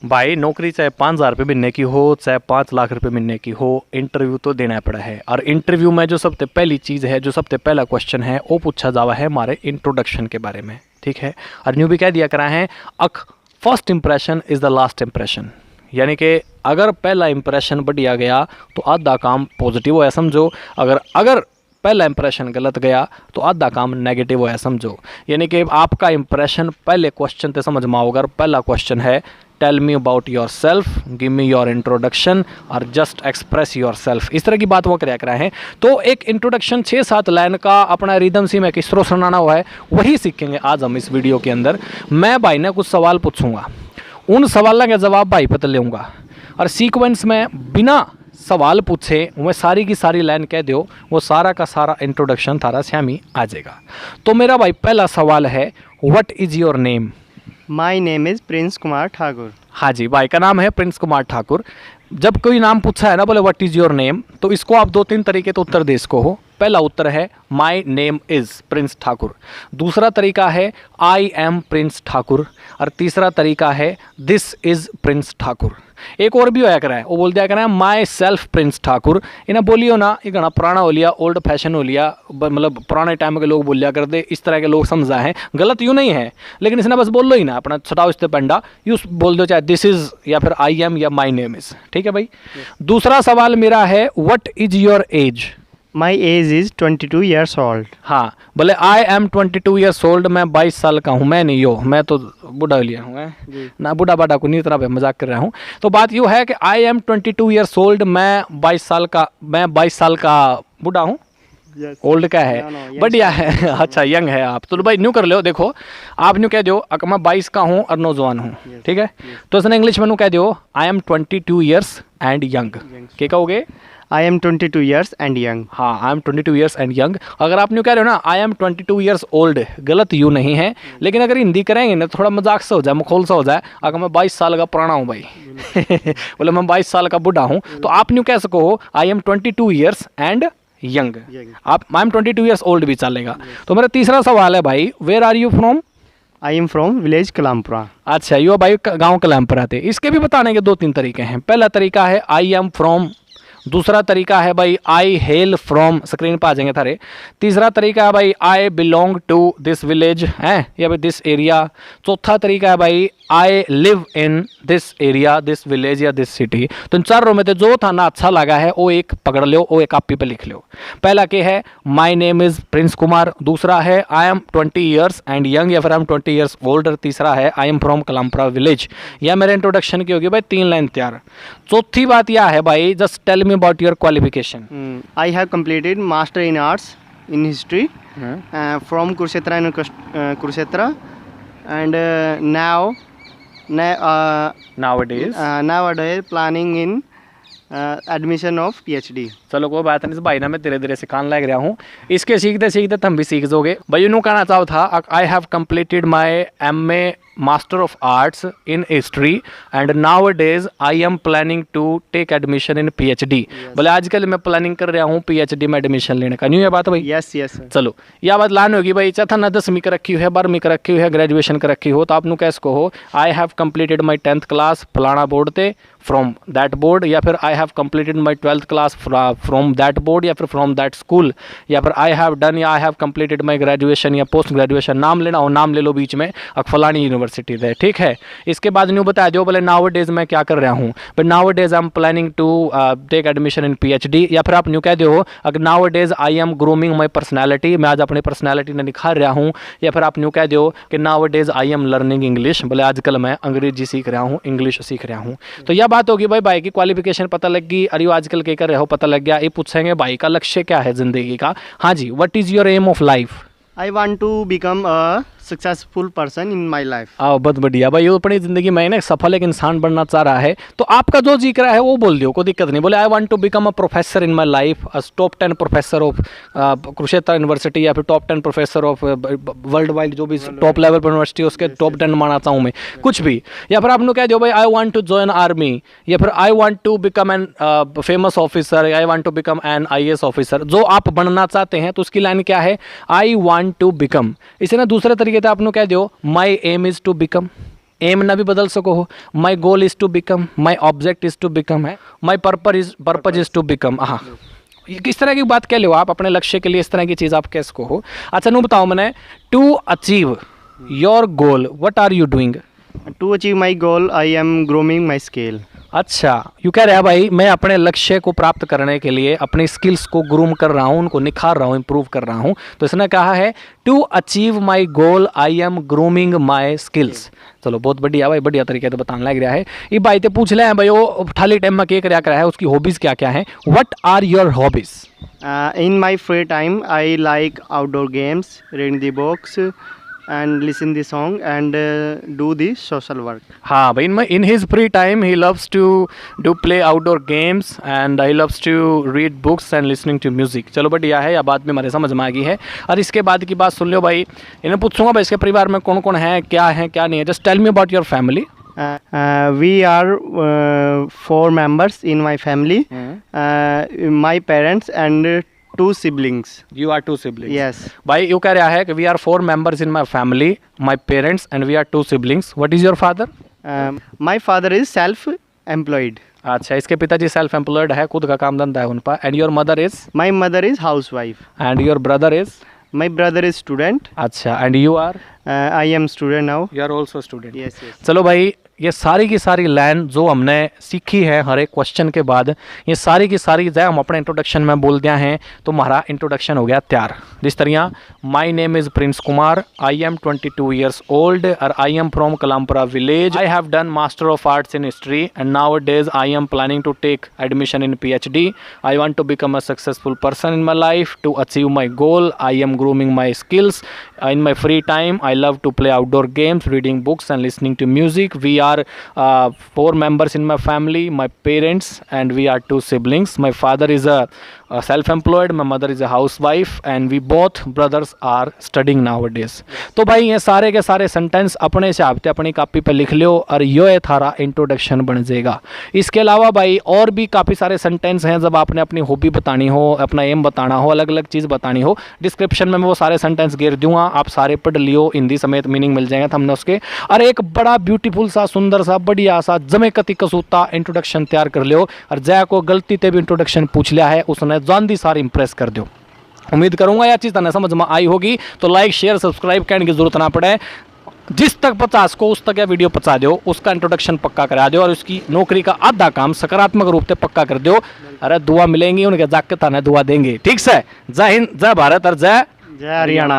भाई नौकरी चाहे 5,000 रुपये महीने की हो चाहे 5 लाख रुपए महीने की हो, इंटरव्यू तो देना पड़ा है। और इंटरव्यू में जो सबसे पहली चीज़ है, जो सबसे पहला क्वेश्चन है, वो पूछा जावा है हमारे इंट्रोडक्शन के बारे में, ठीक है। और न्यू भी कह दिया करा है first impression is the last impression, यानी कि अगर पहला इंप्रेशन बढ़िया गया तो आधा काम पॉजिटिव होया समझो, अगर पहला इंप्रेशन गलत गया तो आधा काम नेगेटिव होया समझो। यानी कि आपका इंप्रेशन पहले क्वेश्चन से समझ में आओगे। पहला क्वेश्चन है tell me about yourself, give me your introduction और जस्ट एक्सप्रेस योर सेल्फ, इस तरह की बात वो करा है। तो एक इंट्रोडक्शन 6-7 लाइन का अपना रिदम सी में किस तरह सुनाना हुआ है वही सीखेंगे आज हम इस वीडियो के अंदर। मैं भाई ने कुछ सवाल पूछूंगा, उन सवालों के जवाब भाई पता लूँगा, और सीक्वेंस में बिना सवाल पूछे वह सारी की सारी लाइन कह दो, वो सारा का सारा इंट्रोडक्शन थारा श्यामी आ जाएगा। तो मेरा भाई पहला सवाल है, what is your name? My name is Prince Kumar Thakur. हाँ जी, भाई का नाम है प्रिंस कुमार ठाकुर। जब कोई नाम पूछा है ना, बोले व्हाट इज़ योर नेम, तो इसको आप 2-3 तरीके तो उत्तर दे इसको हो। पहला उत्तर है माई नेम इज़ प्रिंस ठाकुर, दूसरा तरीका है आई एम प्रिंस ठाकुर, और तीसरा तरीका है दिस इज़ प्रिंस ठाकुर। एक और भी होया करा है, वो बोल दिया करा है माई सेल्फ प्रिंस ठाकुर। इन्हें बोलियो ना, ये घना पुराना हो लिया, ओल्ड फैशन हो लिया, मतलब पुराने टाइम के लोग बोलिया कर दे, इस तरह के लोग समझा है। गलत यूँ नहीं है, लेकिन इसने बस बोल लो ही ना, अपना छटाओ इस पेंडा यूँ बोल दो, चाहे दिस इज़ या फिर आई एम या माई नेम इज़, ठीक है भाई। दूसरा सवाल मेरा है, what is your age? My age is 22 years old. हाँ, बोले आई एम 22 ईयर्स ओल्ड, मैं 22 साल का हूँ। मैं नहीं हो, मैं तो बूढ़ा लिया हूँ ना, बूढ़ा बाडा को नहीं, तरह मजाक कर रहा हूँ। तो बात यूँ है कि आई एम 22 ईयर्स ओल्ड, मैं 22 साल का बूढ़ा हूँ। ओल्ड का है, बढ़िया है। अच्छा, यंग है आप, तो भाई न्यू कर लो। देखो आप न्यू कह दो मैं 22 का हूँ और नौजवान हूँ, ठीक है। तो इसने इंग्लिश में न्यू कह दो I am 22 years and young. क्या कहोगे? I am 22 years and young. हाँ, I am 22 years and young. अगर आप न्यू कह रहे हो ना आई एम 22 ईयर्स ओल्ड, गलत यू नहीं है, लेकिन अगर हिंदी करेंगे ना थोड़ा मजाक सा हो जाए, मखौल सा हो जाए। अगर मैं 22 साल का पुराना हूँ भाई बोले मैं 22 साल का बूढ़ा हूँ, तो आप न्यू कह सको हो आई एम 22 ईयर्स एंड यंग। आप आई एम 22 ईयर्स ओल्ड भी चलेगा। तो मेरा तीसरा सवाल है भाई, where are you from? I am from village Kalampura. अच्छा, यू भाई गाँव कलामपुरा थे। इसके भी बताने के 2-3 तरीके हैं। पहला तरीका है आई एम फ्रॉम, दूसरा तरीका है भाई आई हेल फ्रॉम, स्क्रीन पर आ जाएंगे थारे। तीसरा तरीका है भाई I belong to this village है या भाई दिस एरिया। चौथा तरीका है भाई I live in this area, this village या दिस सिटी। तो इन चारों में जो था ना अच्छा लगा है वो एक पकड़ लो, वो एक कॉपी पे लिख लो। पहला क्या है, my name is Prince Kumar. दूसरा है I am 20 years and young या फिर आई एम 20 ईयर्स ओल्ड। तीसरा है आई एम फ्रॉम कलामपुरा विलेज। यह मेरे इंट्रोडक्शन की होगी भाई 3 लाइन तैयार। चौथी बात यह है भाई, just tell me about your qualification. I have completed master in arts in history from Kurukshetra and nowadays planning in admission of PhD। चलो कोई बात नहीं भाई ना, मैं धीरे धीरे सिखाने लग रहा हूँ। इसके सीखते सीखते तुम भी सीख दोगे भाई। यूँ कहना चाहो था I have completed my MA master of arts in history and now days I am planning to take admission in PhD। बोले आजकल मैं प्लानिंग कर रहा हूँ PhD में एडमिशन लेने का। न्यू है बात भाई? Yes yes. चलो यह बात लान होगी भाई, चाहे ना 10वीं का रखी है, 12वीं का रखी है, ग्रेजुएशन का रखी हो, तो आप कैसे कहो आई have completed my 10th class फलाना बोर्ड थे फ्रॉम दैट बोर्ड, या फिर आई have completed my 12th class from that board या फिर फ्रॉम दैट स्कूल, या फिर आई हैव डन या आई हैव कंप्लीटेड माई ग्रेजुएशन या पोस्ट ग्रेजुएशन। नाम लेना हो नाम ले लो बीच में, फलानी यूनिवर्सिटी है, ठीक है। इसके बाद न्यू बता दो बोले नाउ डेज मैं क्या कर रहा हूँ, but now days I am planning to take admission in PhD। या फिर आप न्यू कह दो अगर now days I am grooming my personality, मैं आज अपनी पर्सनैलिटी ने निखार रहा हूँ। या फिर आप न्यू कह दो कि now days I am learning English, बोले आजकल मैं अंग्रेजी सीख रहा हूँ, इंग्लिश सीख रहा हूँ। तो यह बात होगी भाई की क्वालिफिकेशन पता लग गई, अरे आजकल क्या कर रहे हो पता लग गया। ये पूछेंगे भाई का लक्ष्य क्या है जिंदगी का। हाँ जी, what is your aim of life? I want to become a successful person in my life. बहुत बढ़िया भाई, वो अपनी जिंदगी में ना सफल एक इंसान बनना चाह रहा है, तो आपका जो जिक्र है वो बोल दियो, कोई दिक्कत नहीं। बोले I want to become a professor in my life, top 10 professor of Kurukshetra university, या फिर top 10 professor of worldwide जो भी टॉप लेवल पर यूनिवर्सिटी उसके टॉप 10 माना चाहूँ मैं, कुछ भी। या फिर आपने कह दो भाई I want to join army, या फिर I want to become an famous officer, I want to become an IAS officer. जो आप बनना चाहते हैं तो उसकी लाइन क्या है, आई वांट टू बिकम। इसे ना दूसरे तरीके से आपने कह दो my aim is to become. Aim ना भी बदल सको हो, my goal is to become, my object is to become है, my purpose is to become. हाँ, ये किस तरह की बात कह लो आप अपने लक्ष्य के लिए, इस तरह की चीज़ आप कह सको हो। अच्छा नू बताओ मैंने, to achieve your goal what are you doing. To achieve my goal, I am grooming my skill. अच्छा, यू कह रहे हैं भाई मैं अपने लक्ष्य को प्राप्त करने के लिए अपनी स्किल्स को ग्रूम कर रहा हूँ, उनको निखार रहा हूँ, इम्प्रूव कर रहा हूँ। तो इसने कहा है to achieve my goal I am grooming my skills. चलो बहुत बढ़िया भाई, बढ़िया तरीके से बताने लग रहा है। ये भाई तो पूछ ले हैं भाई वो खाली टाइम में क्या करा है, उसकी हॉबीज़ क्या क्या हैं। What are your hobbies. In my free time, I like outdoor games, reading the books, and listen the song and do the social work. हाँ भाई, in his free time he loves to do play outdoor games and he loves to read books and listening to music। चलो बढ़िया है, या बात में हमारे समझ में आ गई है। और इसके बाद की बात सुन लो भाई, इन्हें पूछूंगा भाई इसके परिवार में कौन कौन है, क्या नहीं है। Just tell me about your family. We are 4 members in my family. My parents and 2 siblings. You are 2 siblings। Yes. भाई यू कह रहा है कि we are 4 members in my family, my parents and we are 2 siblings। What is your father? My father is self-employed. अच्छा, इसके पिताजी self employed है, खुद का काम धंधा है उनका। And your mother is? My mother is housewife. And your brother is? My brother is student. अच्छा, and you are? I am student now. You are also student. Yes, yes. चलो भाई, ये सारी की सारी लाइन जो हमने सीखी है हर एक क्वेश्चन के बाद, ये सारी की सारी जब हम अपने इंट्रोडक्शन में बोल दिया हैं तो हमारा इंट्रोडक्शन हो गया तैयार। जिस तरह my name is Prince Kumar, I am 22 years old और I am from Kalampura village. I have done master of arts in history and now days I am planning to take admission in PhD। I want to become a successful person in my life. To achieve my goal I am grooming my skills. In my free time I love to play outdoor games, reading books and listening to music। We are 4 members in my family, my parents and we are 2 siblings। My father is a self-employed, my mother is a housewife and we both brothers are studying nowadays। तो भाई ये सारे के सारे sentence अपने हिसाब से अपनी कॉपी पे लिख लो और ये थारा इंट्रोडक्शन बन जाएगा। इसके अलावा भाई और भी काफ़ी सारे सेंटेंस हैं, जब आपने अपनी हॉबी बतानी हो, अपना एम बताना हो, अलग अलग चीज़ बतानी हो, डिस्क्रिप्शन में मैं वो सारे सेंटेंस गिर दूंगा, आप सारे पढ़ लियो, हिंदी समेत मीनिंग मिल जाएगा हमने उसके। और एक बड़ा ब्यूटीफुल सा, सुंदर सा, बढ़िया सा, जमे कति कसूता इंट्रोडक्शन तैयार कर लियो। और जय को गलती से भी इंट्रोडक्शन पूछ लिया है उसने जानदी सारी इंप्रेस कर दो। उम्मीद करूंगा यह चीज़ तने समझ में आई होगी। तो लाइक शेयर सब्सक्राइब करने की जरूरत ना पड़े, जिस तक 50 को उस तक यह वीडियो पहुंचा दो, उसका इंट्रोडक्शन पक्का करा दो और उसकी नौकरी का आधा काम सकारात्मक रूप से पक्का कर दो। अरे दुआ मिलेंगी उनके, जाके ताने दुआ देंगे। ठीक से, जय हिंद, जय भारत और जय जय हरियाणा।